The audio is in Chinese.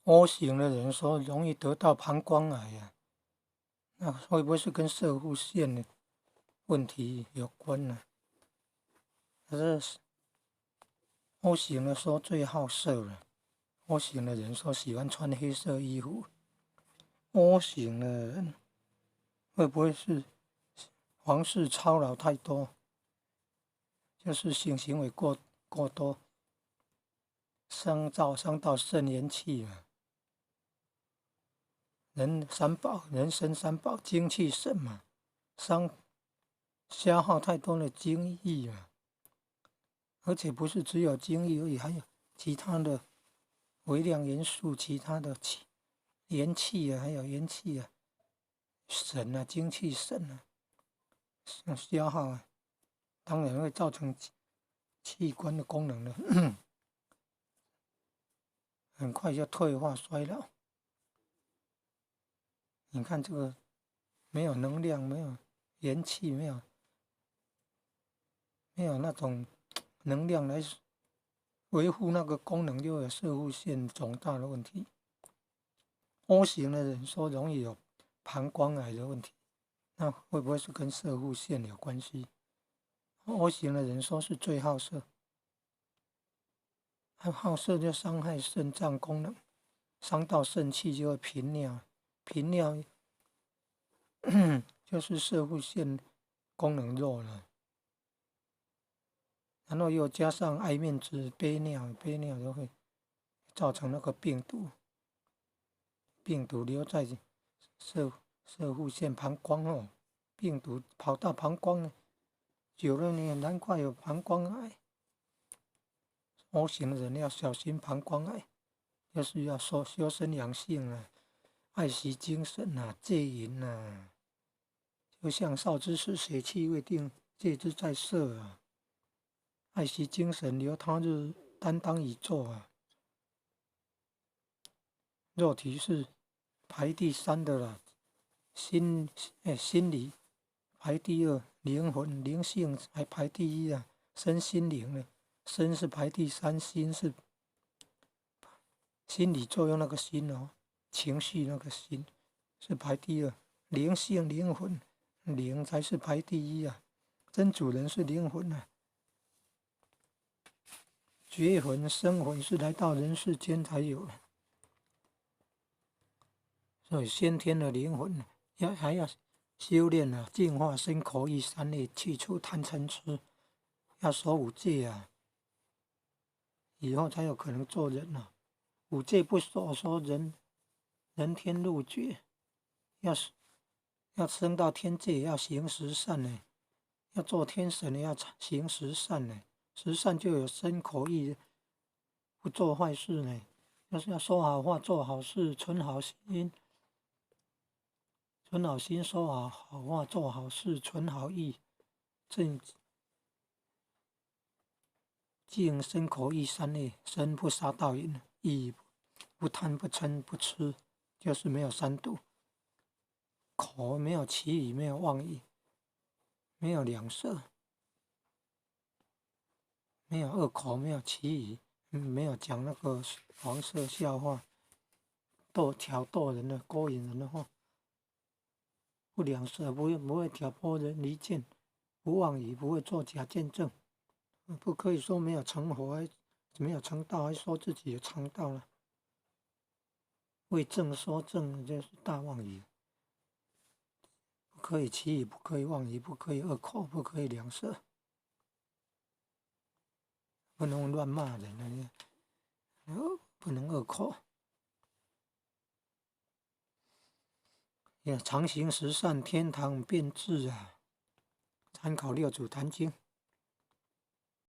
O 型的人说容易得到膀胱癌啊，那会不会是跟射护腺的问题有关呢？可是 O 型的说最好色了，O 型的人说喜欢穿黑色衣服，O 型的人会不会是皇室操劳太多，就是性行为过多，伤到肾元气了？人生三宝，精气神嘛，消耗太多的精液了，而且不是只有精液而已，还有其他的微量元素，其他的元气啊，还有元气啊，神啊，精气神啊，消耗啊，当然会造成器官的功能的很快就退化衰老。你看这个没有能量，没有元气，没有那种能量来维护那个功能，就有射护腺肿大的问题。O 型的人说容易有膀胱癌的问题，那会不会是跟射护腺有关系？O 型的人说是最好色，好色就伤害肾脏功能，伤到肾气就会频尿，频尿就是射护腺功能弱了，然后又加上爱面子、憋尿就会造成那个病毒留在射射护腺膀胱哦，病毒跑到膀胱呢，久了你也难怪有膀胱癌。O 型的人要小心膀胱癌，就是要修身养性啊，爱惜精神啊，戒淫啊，就像少之时血气未定，戒之在色啊，爱惜精神，留他日担当以坐啊。肉体是排第三的啦，心理排第二，灵性还排第一啊，身心灵呢，身是排第三，心是心理作用那个心哦，情绪那个心是排第二，灵性灵魂灵才是排第一啊，真主人是灵魂啊，觉魂生魂是来到人世间才有的，所以先天的灵魂还要修炼啊，净化身口意三业，去除贪嗔痴，要守五戒啊，以后才有可能做人啊。五戒不守，说人天入绝，要要升到天界，要行十善呢，要做天神要行十善呢，十善就有身口意，不做坏事呢，要说好话，做好事，存好心。存好心，说好话，做好事，存好意，正净身口意三业，身不杀盗淫，意不贪不嗔不痴，就是没有三毒；口没有绮语，没有妄语，没有两舌，没有恶口，没有绮语，没有讲那个黄色笑话，挑逗人的、勾引人的话，不两舌，不会挑拨人离间，不妄语，不会作假见证。不可以说没有成佛，没有成道，还说自己有成道了。为正说正，就是大妄语。不可以绮语，不可以妄语，不可以恶口，不可以两舌，不能乱骂人不能恶口。常行十善，天堂便至啊！参考六祖坛经。